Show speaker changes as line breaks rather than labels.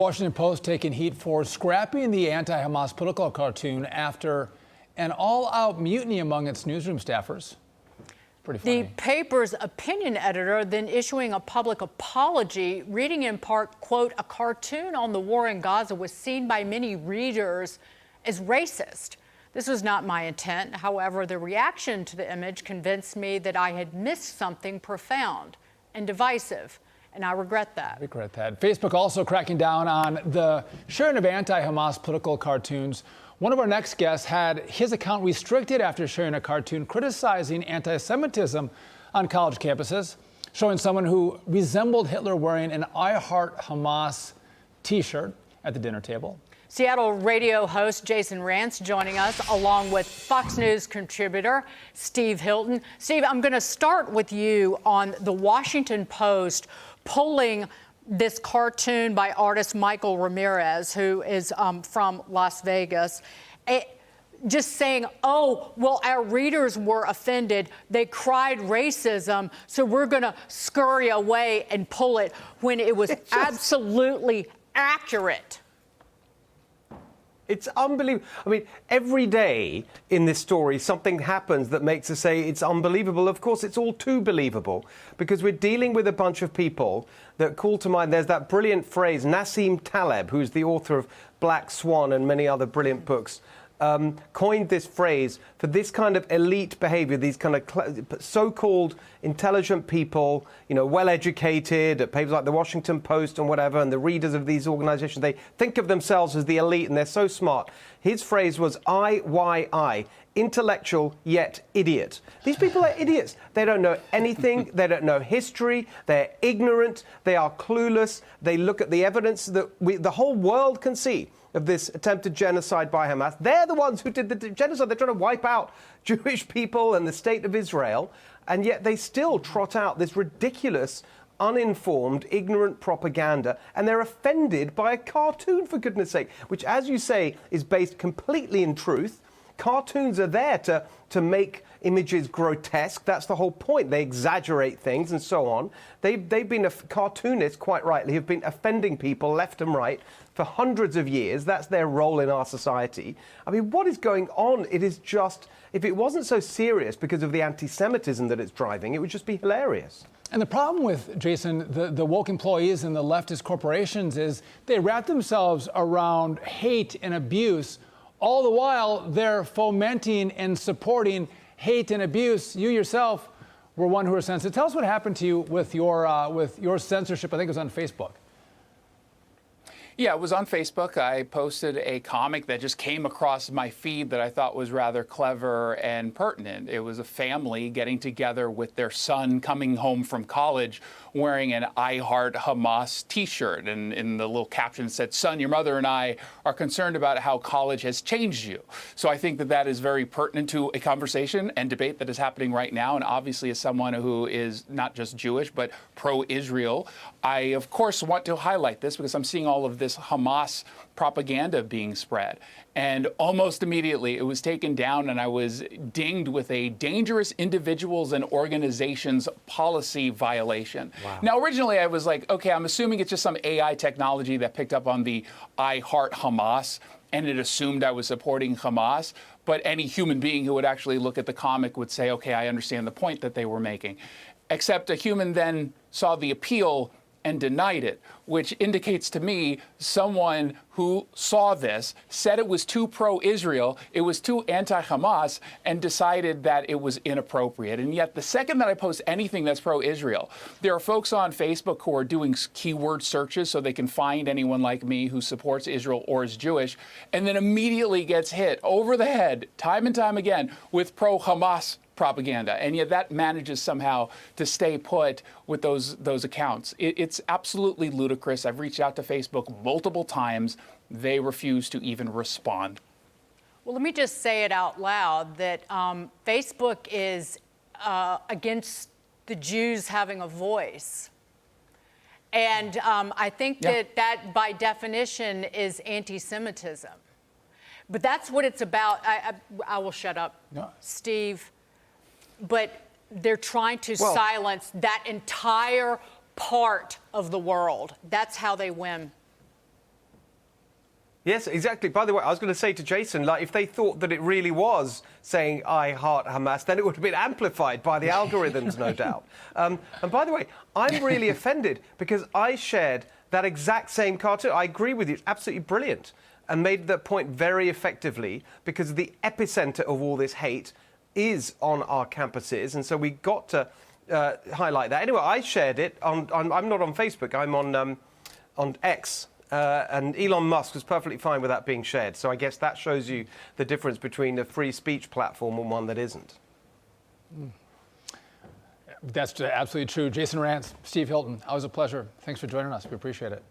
Washington Post taking heat for scrapping the anti-Hamas political cartoon after an all-out mutiny among its newsroom staffers. Pretty funny.
The paper's opinion editor then issuing a public apology, reading in part, quote, "A cartoon on the war in Gaza was seen by many readers as racist. This was not my intent. However, the reaction to the image convinced me that I had missed something profound and divisive. And I regret that."
Facebook also cracking down on the sharing of anti-Hamas political cartoons. One of our next guests had his account restricted after sharing a cartoon criticizing anti-Semitism on college campuses, showing someone who resembled Hitler wearing an I Heart Hamas t-shirt at the dinner table.
Seattle radio host Jason Rantz joining us, along with Fox News contributor Steve Hilton. Steve, I'm going to start with you on the Washington Post pulling this cartoon by artist Michael Ramirez, who is from Las Vegas, just saying, oh, well, our readers were offended. They cried racism, so we're going to scurry away and pull it, when it was absolutely accurate.
It's unbelievable. I mean, every day in this story, something happens that makes us say it's unbelievable. Of course, it's all too believable, because we're dealing with a bunch of people that call to mind. There's that brilliant phrase, Nassim Taleb, who's the author of Black Swan and many other brilliant books, coined this phrase for this kind of elite behavior, these kind of so-called intelligent people, you know, well-educated, at papers like the Washington Post and whatever, and the readers of these organizations, they think of themselves as the elite and they're so smart. His phrase was IYI, intellectual yet idiot. These people are idiots. They don't know anything. They don't know history. They're ignorant. They are clueless. They look at the evidence that the whole world can see of this attempted genocide by Hamas. They're the ones who did the genocide. They're trying to wipe out Jewish people and the state of Israel, and yet they still trot out this ridiculous, uninformed, ignorant propaganda, and they're offended by a cartoon, for goodness sake, which, as you say, is based completely in truth. Cartoons are there to make images grotesque. That's the whole point. They exaggerate things and so on. They've been, cartoonists, quite rightly, have been offending people left and right for hundreds of years. That's their role in our society. I mean, what is going on? It is just, if it wasn't so serious because of the anti-Semitism that it's driving, it would just be hilarious.
And the problem with, Jason, the woke employees and the leftist corporations is they wrap themselves around hate and abuse. All the while, they're fomenting and supporting hate and abuse. You yourself were one who was censored. Tell us what happened to you with your censorship. I think it was on Facebook.
Yeah, it was on Facebook. I posted a comic that just came across my feed that I thought was rather clever and pertinent. It was a family getting together with their son coming home from college wearing an I Heart Hamas t-shirt. And in the little caption said, "Son, your mother and I are concerned about how college has changed you." So I think that that is very pertinent to a conversation and debate that is happening right now. And obviously, as someone who is not just Jewish, but pro-Israel, I, of course, want to highlight this because I'm seeing all of this Hamas propaganda being spread. And almost immediately it was taken down and I was dinged with a dangerous individuals and organizations policy violation. Wow. Now, originally I was like, okay, I'm assuming it's just some AI technology that picked up on the I Heart Hamas and it assumed I was supporting Hamas. But any human being who would actually look at the comic would say, okay, I understand the point that they were making. Except a human then saw the appeal and denied it, which indicates to me someone who saw this, said it was too pro-Israel, it was too anti-Hamas, and decided that it was inappropriate. And yet the second that I post anything that's pro-Israel, there are folks on Facebook who are doing keyword searches so they can find anyone like me who supports Israel or is Jewish, and then immediately gets hit over the head, time and time again, with pro-Hamas propaganda, and yet that manages somehow to stay put with those accounts. It's absolutely ludicrous. I've reached out to Facebook multiple times. They refuse to even respond.
Well, let me just say it out loud that Facebook is against the Jews having a voice. And I think that by definition is anti-Semitism. But that's what it's about. I will shut up, Steve. But they're trying to silence that entire part of the world. That's how they win.
Yes, exactly. By the way, I was going to say to Jason, like, if they thought that it really was saying "I heart Hamas," then it would have been amplified by the algorithms, no doubt. And by the way, I'm really offended because I shared that exact same cartoon. I agree with you; it's absolutely brilliant, and made that point very effectively because the epicenter of all this hate is on our campuses, and so we got to highlight that. Anyway, I shared it on I'm not on Facebook. I'm on X. And Elon Musk was perfectly fine with that being shared. So I guess that shows you the difference between a free speech platform and one that isn't.
That's absolutely true. Jason Rantz, Steve Hilton, always a pleasure. Thanks for joining us. We appreciate it.